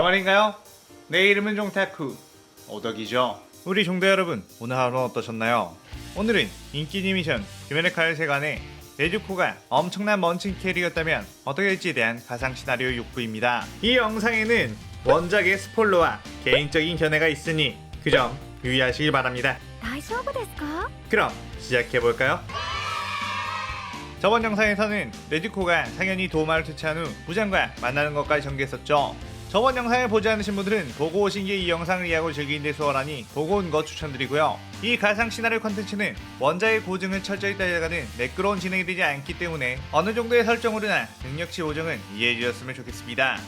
정말인가요? 내 이름은 종타쿠 오덕이죠. 우리 종대 여러분, 오늘 하루는 어떠셨나요? 오늘은 인기 애니메이션 규면의 칼 세간의 네즈코가 엄청난 먼친 캐릭이었다면 어떻게 될지에 대한 가상 시나리오 6부입니다. 이 영상에는 원작의 스포일러와 개인적인 견해가 있으니 그 점 유의하시길 바랍니다. 大丈夫ですか? 그럼 시작해볼까요? 저번 영상에서는 네즈코가 상현이 도마를 퇴치한 후 부장과 만나는 것까지 전개했었죠. 저번 영상을 보지 않으신 분들은 보고 오신 게 이 영상을 이해하고 즐기는 데 수월하니 보고 온 거 추천드리고요. 이 가상 시나리오 컨텐츠는 원작의 고증을 철저히 따져가는 매끄러운 진행이 되지 않기 때문에 어느 정도의 설정으로나 능력치 보정은 이해해 주셨으면 좋겠습니다.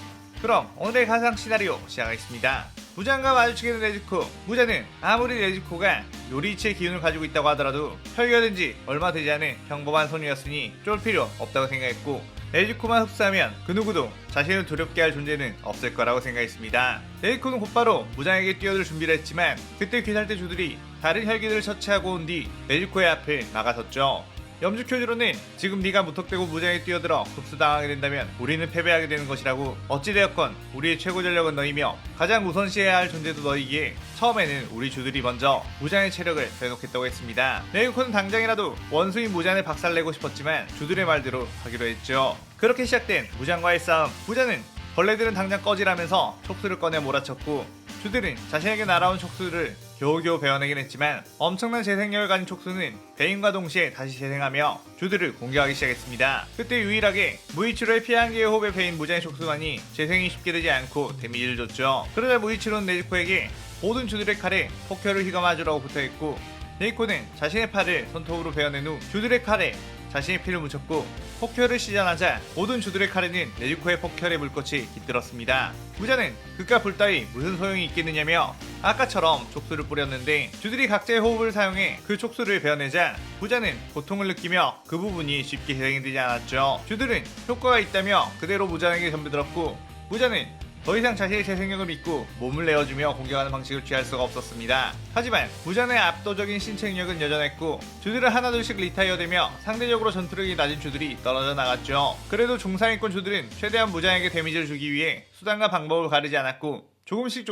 그럼 오늘의 가상 시나리오 시작하겠습니다. 부장과 마주치게 된 네즈코. 부자는 아무리 네즈코가 요리치의 기운을 가지고 있다고 하더라도 혈기가 지 얼마 되지 않은 평범한 소녀였으니 쫄 필요 없다고 생각했고, 네즈코만 흡수하면 그 누구도 자신을 두렵게 할 존재는 없을 거라고 생각했습니다. 네즈코는 곧바로 부장에게 뛰어들 준비를 했지만 그때 귀살대주들이 다른 혈기들을 처치하고 온 뒤 네즈코의 앞을 막아섰죠. 염주교주로는 지금 네가 무턱대고 무장에 뛰어들어 흡수당하게 된다면 우리는 패배하게 되는 것이라고, 어찌되었건 우리의 최고 전력은 너이며 가장 우선시해야 할 존재도 너이기에 처음에는 우리 주들이 먼저 무장의 체력을 빼놓겠다고 했습니다. 네즈코는 당장이라도 원수인 무장을 박살내고 싶었지만 주들의 말대로 하기로 했죠. 그렇게 시작된 무장과의 싸움. 무장은 벌레들은 당장 꺼지라면서 촉수를 꺼내 몰아쳤고, 주들은 자신에게 날아온 촉수를 겨우겨우 베어내긴 했지만 엄청난 재생력을 가진 촉수는 베인과 동시에 다시 재생하며 주들을 공격하기 시작했습니다. 그때 유일하게 무이치로의 피한개의 호흡에 베인 무장의 촉수만이 재생이 쉽게 되지 않고 데미지를 줬죠. 그러자 무이치로는 네즈코에게 모든 주들의 칼에 폭혈을 휘감아주라고 부탁했고, 네즈코는 자신의 팔을 손톱으로 베어낸 후 주들의 칼에 자신의 피를 묻혔고, 폭혈을 시전하자 모든 주들의 칼에는 네즈코의 폭혈의 물꽃이 깃들었습니다. 부자는 그깟 불 따위 무슨 소용이 있겠느냐며 아까처럼 촉수를 뿌렸는데 주들이 각자의 호흡을 사용해 그 촉수를 베어내자 부자는 고통을 느끼며 그 부분이 쉽게 재생이 되지 않았죠. 주들은 효과가 있다며 그대로 부자에게 덤벼들었고, 부자는 더 이상 자신의 재생력을 믿고 몸을 내어주며 공격하는 방식을 취할 수가 없었습니다. 하지만 부자의 압도적인 신체 능력은 여전했고 주들은 하나둘씩 리타이어되며 상대적으로 전투력이 낮은 주들이 떨어져 나갔죠. 그래도 중상위권 주들은 최대한 무장에게 데미지를 주기 위해 수단과 방법을 가리지 않았고 조금씩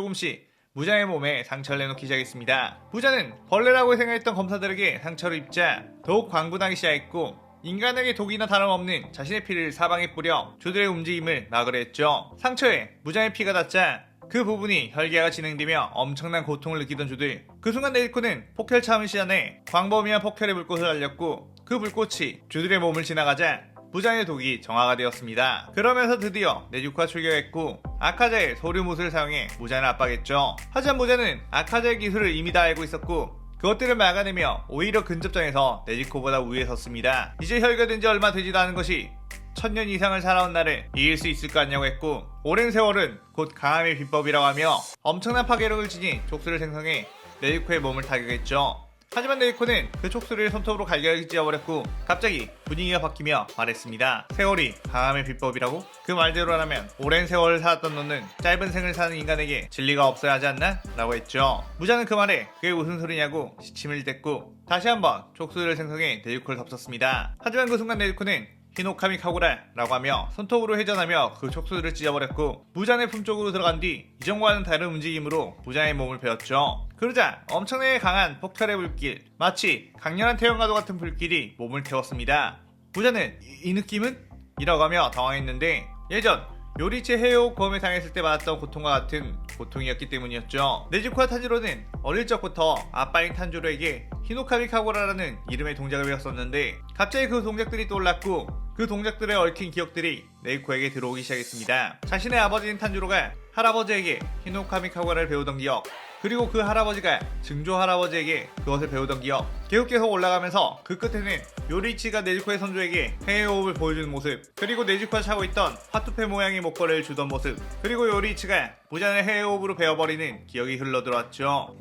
무장의 몸에 상처를 내놓기 시작했습니다. 부자는 벌레라고 생각했던 검사들에게 상처를 입자 더욱 광분하기 시작했고, 인간에게 독이나 다름없는 자신의 피를 사방에 뿌려 주들의 움직임을 막으려 했죠. 상처에 무장의 피가 닿자 그 부분이 혈기화가 진행되며 엄청난 고통을 느끼던 주들. 그 순간 네즈코는 폭혈 차음을 시전해 광범위한 폭혈의 불꽃을 날렸고, 그 불꽃이 주들의 몸을 지나가자 부장의 독이 정화가 되었습니다. 그러면서 드디어 네즈코가 출격했고 아카자의 소류무술을 사용해 무장을 압박했죠. 하지만 무장은 아카자의 기술을 이미 다 알고 있었고 그것들을 막아내며 오히려 근접전에서 네즈코보다 우위에 섰습니다. 이제 혈기된 지 얼마 되지도 않은 것이 1000년 이상을 살아온 나를 이길 수 있을 것 같냐고 했고, 오랜 세월은 곧 강함의 비법이라고 하며 엄청난 파괴력을 지닌 촉수를 생성해 네즈코의 몸을 타격했죠. 하지만 네즈코는 그 촉수를 손톱으로 갈겨서 찧어버렸고 갑자기 분위기가 바뀌며 말했습니다. 세월이 강함의 비법이라고? 그 말대로라면 오랜 세월을 살았던 너는 짧은 생을 사는 인간에게 진리가 없어야 하지 않나? 라고 했죠. 무자는 그 말에 그게 무슨 소리냐고 시침을 댔고 다시 한번 촉수를 생성해 네즈코를 덮쳤습니다. 하지만 그 순간 네즈코는 히노카미 카구라 라고 하며 손톱으로 회전하며 그 촉수들을 찢어버렸고 무장의 품쪽으로 들어간 뒤 이전과는 다른 움직임으로 무장의 몸을 베었죠. 그러자 엄청나게 강한 폭혈의 불길, 마치 강렬한 태양과도 같은 불길이 몸을 태웠습니다. 무자는 이 느낌은? 이라고 하며 당황했는데 예전 요리치 해요 검에 당했을 때 받았던 고통과 같은 고통이었기 때문이었죠. 네즈코와 타지로는 어릴 적부터 아빠인 탄조로에게 히노카미 카구라라는 이름의 동작을 배웠었는데 갑자기 그 동작들이 떠올랐고 그 동작들에 얽힌 기억들이 네즈코에게 들어오기 시작했습니다. 자신의 아버지인 탄조로가 할아버지에게 히노카미 카구라를 배우던 기억, 그리고 그 할아버지가 증조 할아버지에게 그것을 배우던 기억, 계속 올라가면서 그 끝에는 요리치가 네즈코의 선조에게 해의 호흡을 보여주는 모습, 그리고 네즈코가 차고 있던 화투패 모양의 목걸이를 주던 모습, 그리고 요리치가 무잔을 해의 호흡으로 베어버리는 기억이 흘러들어왔죠.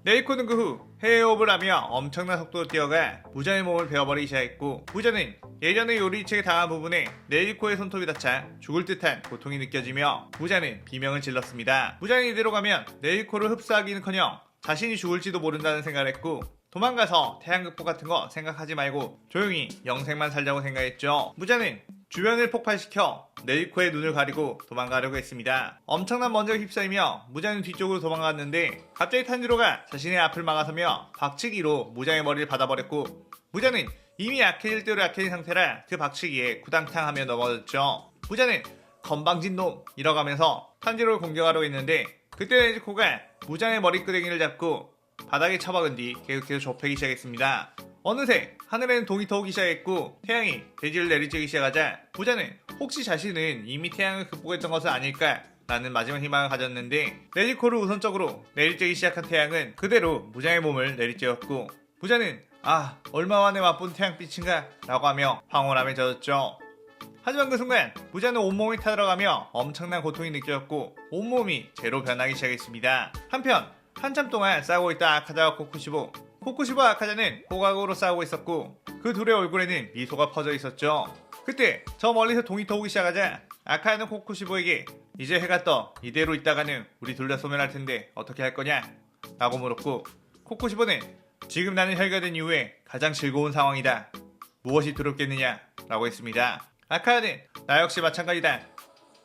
네즈코는 그 후 해의 호흡을 하며 엄청난 속도로 뛰어가 무잔의 몸을 베어버리기 시작했고, 무잔은 예전에 요리치에게 당한 부분에 네즈코의 손톱이 닿자 죽을 듯한 고통이 느껴지며 무잔은 비명을 질렀습니다. 무잔이 이대로 가면 네즈코를 흡수하기는커녕 자신이 죽을지도 모른다는 생각을 했고 도망가서 태양극복 같은 거 생각하지 말고 조용히 영생만 살자고 생각했죠. 무자는 주변을 폭발시켜 네리코의 눈을 가리고 도망가려고 했습니다. 엄청난 먼지가 휩싸이며 무자는 뒤쪽으로 도망갔는데 갑자기 탄지로가 자신의 앞을 막아서며 박치기로 무자의 머리를 받아버렸고, 무자는 이미 약해질 대로 약해진 상태라 그 박치기에 구당탕하며 넘어졌죠. 무자는 건방진 놈 이러가면서 탄지로를 공격하려고 했는데 그때 네즈코가 무자의 머리끄댕이를 잡고 바닥에 처박은 뒤 계속해서 좁히기 시작했습니다. 어느새 하늘에는 동이 터오기 시작했고 태양이 대지를 내리쬐기 시작하자 무자는 혹시 자신은 이미 태양을 극복했던 것은 아닐까 라는 마지막 희망을 가졌는데, 네즈코를 우선적으로 내리쬐기 시작한 태양은 그대로 무자의 몸을 내리쬐었고, 무자는 얼마 만에 맛본 태양빛인가 라고 하며 황홀함에 젖었죠. 하지만 그 순간 무자는 온몸이 타들어가며 엄청난 고통이 느껴졌고 온몸이 재로 변하기 시작했습니다. 한편 한참 동안 싸우고 있던 아카자와 코쿠시보와 아카자는 호각으로 싸우고 있었고 그 둘의 얼굴에는 미소가 퍼져 있었죠. 그때 저 멀리서 동이 터오기 시작하자 아카자는 코쿠시보에게 이제 해가 떠 이대로 있다가는 우리 둘 다 소멸할 텐데 어떻게 할 거냐? 라고 물었고, 코쿠시보는 지금 나는 혈가된 이후에 가장 즐거운 상황이다. 무엇이 두렵겠느냐? 라고 했습니다. 아카자는 나 역시 마찬가지다.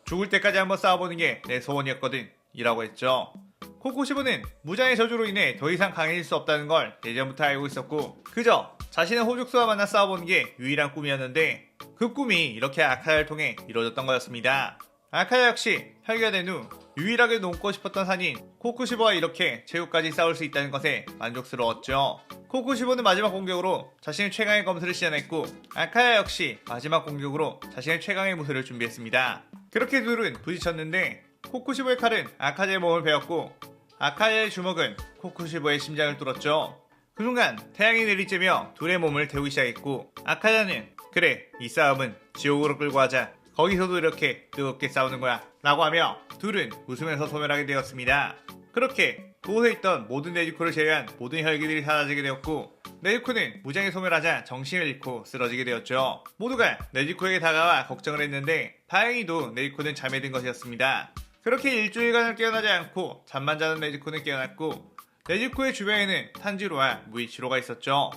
죽을 때까지 한번 싸워보는 게 내 소원이었거든. 이라고 했죠. 코쿠시보는 무자의 저주로 인해 더 이상 강해질 수 없다는 걸 예전부터 알고 있었고 그저 자신의 호족수와 만나 싸워보는 게 유일한 꿈이었는데 그 꿈이 이렇게 아카자를 통해 이루어졌던 거였습니다. 아카자 역시 혈기된 후 유일하게 넘고 싶었던 산인 코쿠시보와 이렇게 최후까지 싸울 수 있다는 것에 만족스러웠죠. 코쿠시보는 마지막 공격으로 자신의 최강의 검술을 시전했고 아카자 역시 마지막 공격으로 자신의 최강의 무술을 준비했습니다. 그렇게 둘은 부딪혔는데 코쿠시보의 칼은 아카자의 몸을 베었고 아카자의 주먹은 코쿠시보의 심장을 뚫었죠. 그 순간 태양이 내리쬐며 둘의 몸을 태우기 시작했고 아카자는 그래, 이 싸움은 지옥으로 끌고 하자. 거기서도 이렇게 뜨겁게 싸우는 거야 라고 하며 둘은 웃으면서 소멸하게 되었습니다. 그렇게 그곳에 있던 모든 네즈코를 제외한 모든 혈기들이 사라지게 되었고 네즈코는 무장에 소멸하자 정신을 잃고 쓰러지게 되었죠. 모두가 네즈코에게 다가와 걱정을 했는데 다행히도 네즈코는 잠에 든 것이었습니다. 그렇게 일주일간을 깨어나지 않고 잠만 자는 네즈코는 깨어났고 네즈코의 주변에는 탄지로와 무이치로가 있었죠.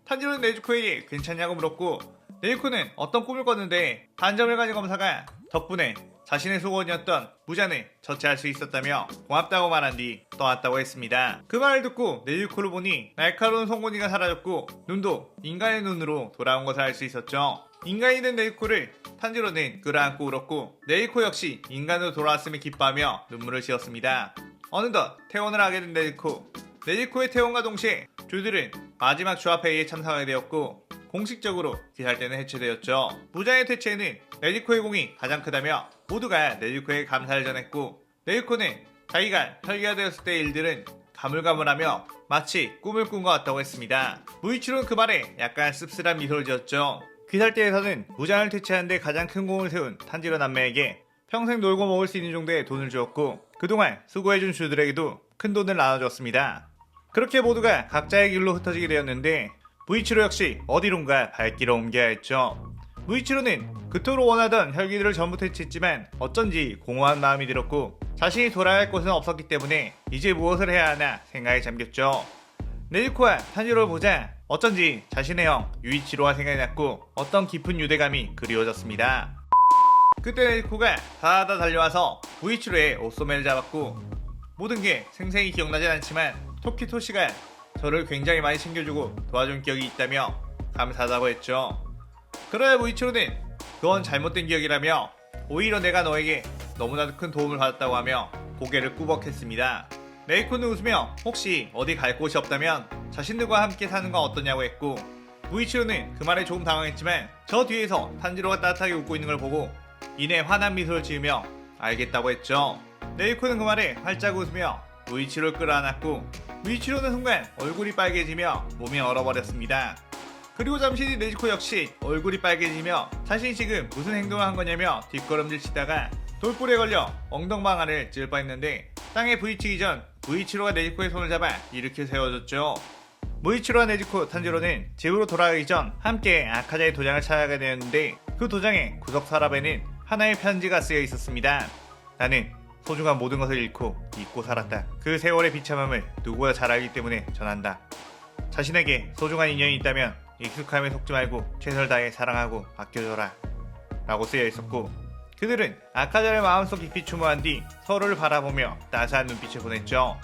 탄지로는 네즈코에게 괜찮냐고 물었고 네즈코는 어떤 꿈을 꿨는데 반점을 가진 검사가 덕분에 자신의 소원이었던 무자를 처치할 수 있었다며 고맙다고 말한 뒤 떠났다고 했습니다. 그 말을 듣고 네즈코를 보니 날카로운 송곳니가 사라졌고 눈도 인간의 눈으로 돌아온 것을 알 수 있었죠. 인간이 된 네즈코를 탄지로는 끌어안고 울었고 네즈코 역시 인간으로 돌아왔음에 기뻐하며 눈물을 지었습니다. 어느덧 퇴원을 하게 된 네즈코의 퇴원과 동시에 조들은 마지막 조합회의에 참석하게 되었고 공식적으로 기살대는 해체되었죠. 무자의 퇴치에는 네즈코의 공이 가장 크다며 모두가 네즈코에게 감사를 전했고 네즈코는 자기가 혈기가 되었을 때의 일들은 가물가물하며 마치 꿈을 꾼 것 같다고 했습니다. 무이치로는 그 말에 약간 씁쓸한 미소를 지었죠. 기살대에서는 무장을 퇴치하는데 가장 큰 공을 세운 탄지로 남매에게 평생 놀고 먹을 수 있는 정도의 돈을 주었고 그동안 수고해준 주들에게도 큰 돈을 나눠줬습니다. 그렇게 모두가 각자의 길로 흩어지게 되었는데 무이치로 역시 어디론가 발길을 옮겨야 했죠. 무이치로는 그토록 원하던 혈기들을 전부 퇴치했지만 어쩐지 공허한 마음이 들었고 자신이 돌아야 할 곳은 없었기 때문에 이제 무엇을 해야 하나 생각에 잠겼죠. 네즈코와 탄지로를 보자 어쩐지 자신의 형 유이치로가 생각이 났고 어떤 깊은 유대감이 그리워졌습니다. 그때 네즈코가 다다다 달려와서 무이치로의 옷소매를 잡았고 모든 게 생생히 기억나진 않지만 토키토시가 저를 굉장히 많이 챙겨주고 도와준 기억이 있다며 감사하다고 했죠. 그러자 무이치로는 그건 잘못된 기억이라며 오히려 내가 너에게 너무나도 큰 도움을 받았다고 하며 고개를 꾸벅했습니다. 네이코는 웃으며 혹시 어디 갈 곳이 없다면 자신들과 함께 사는 건 어떠냐고 했고 무이치로는 그 말에 조금 당황했지만 저 뒤에서 탄지로가 따뜻하게 웃고 있는 걸 보고 이내 환한 미소를 지으며 알겠다고 했죠. 네이코는 그 말에 활짝 웃으며 무이치로를 끌어안았고 무이치로는 순간 얼굴이 빨개지며 몸이 얼어버렸습니다. 그리고 잠시 뒤 네즈코 역시 얼굴이 빨개지며 자신이 지금 무슨 행동을 한 거냐며 뒷걸음질 치다가 돌불에 걸려 엉덩방아를 찔 뻔했는데 땅에 부딪히기 전 무이치로가 네즈코의 손을 잡아 일으켜 세워줬죠. 무이치로와 네즈코, 탄지로는 집으로 돌아가기 전 함께 아카자의 도장을 찾아가게 되었는데 그 도장의 구석 서랍에는 하나의 편지가 쓰여 있었습니다. 나는 소중한 모든 것을 잃고 잊고 살았다. 그 세월의 비참함을 누구보다 잘 알기 때문에 전한다. 자신에게 소중한 인연이 있다면 익숙함에 속지 말고 최선을 다해 사랑하고 아껴줘라 라고 쓰여 있었고, 그들은 아카자를 마음속 깊이 추모한 뒤 서로를 바라보며 따스한 눈빛을 보냈죠.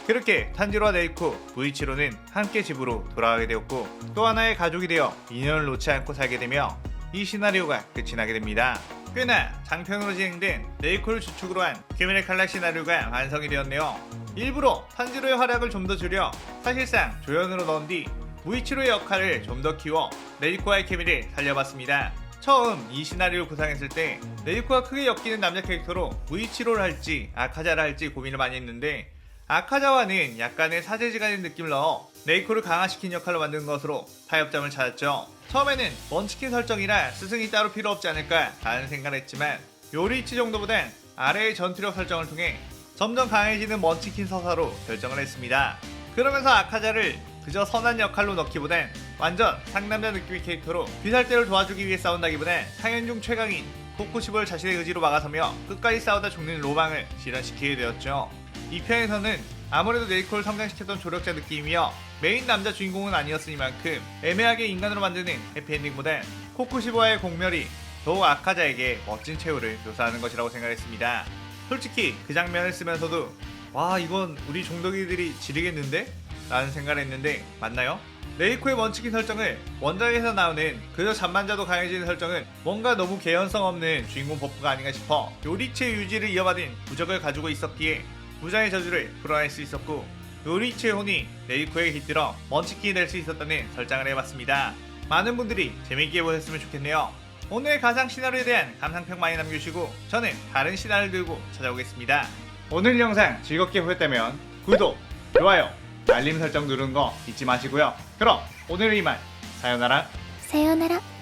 그렇게 탄지로와 네이코, 무이치로는 함께 집으로 돌아가게 되었고, 또 하나의 가족이 되어 인연을 놓지 않고 살게 되며 이 시나리오가 끝이 나게 됩니다. 꽤나 장편으로 진행된 네이코를 주축으로 한 큐미의 칼날 시나리오가 완성이 되었네요. 일부러 탄지로의 활약을 좀 더 줄여 사실상 조연으로 넣은 뒤 무이치로의 역할을 좀 더 키워 네이코와의 케미를 살려봤습니다. 처음 이 시나리오를 구상했을 때 네이코가 크게 엮이는 남자 캐릭터로 무이치로를 할지 아카자를 할지 고민을 많이 했는데, 아카자와는 약간의 사제지간의 느낌을 넣어 네이코를 강화시킨 역할로 만든 것으로 타협점을 찾았죠. 처음에는 먼치킨 설정이라 스승이 따로 필요 없지 않을까 라는 생각을 했지만, 요리이치 정도보단 아래의 전투력 설정을 통해 점점 강해지는 먼치킨 서사로 결정을 했습니다. 그러면서 아카자를 그저 선한 역할로 넣기보단 완전 상남자 느낌의 캐릭터로 귀살대를 도와주기 위해 싸운다기보단 상현 중 최강인 코쿠시보를 자신의 의지로 막아서며 끝까지 싸우다 죽는 로망을 실현시키게 되었죠. 이 편에서는 아무래도 네이코를 성장시켰던 조력자 느낌이며 메인 남자 주인공은 아니었으니만큼 애매하게 인간으로 만드는 해피엔딩보단 코쿠시보와의 공멸이 더욱 아카자에게 멋진 최후를 묘사하는 것이라고 생각했습니다. 솔직히 그 장면을 쓰면서도 와, 이건 우리 종덕이들이 지르겠는데? 라는 생각을 했는데 맞나요? 네이코의 먼치킨 설정을 원작에서 나오는 그저 잠만 자도 강해지는 설정은 뭔가 너무 개연성 없는 주인공 버프가 아닌가 싶어 요리치의 유지를 이어받은 부적을 가지고 있었기에 부자의 저주를 풀어낼 수 있었고, 요리치의 혼이 네이코에게 깃들어 먼치킨이 될 수 있었다는 설정을 해봤습니다. 많은 분들이 재밌게 보셨으면 좋겠네요. 오늘 가상 시나리오에 대한 감상평 많이 남겨주시고 저는 다른 시나리오를 들고 찾아오겠습니다. 오늘 영상 즐겁게 보셨다면 구독, 좋아요, 알림 설정 누르는 거 잊지 마시고요. 그럼 오늘은 이만. 사요나라.さようなら。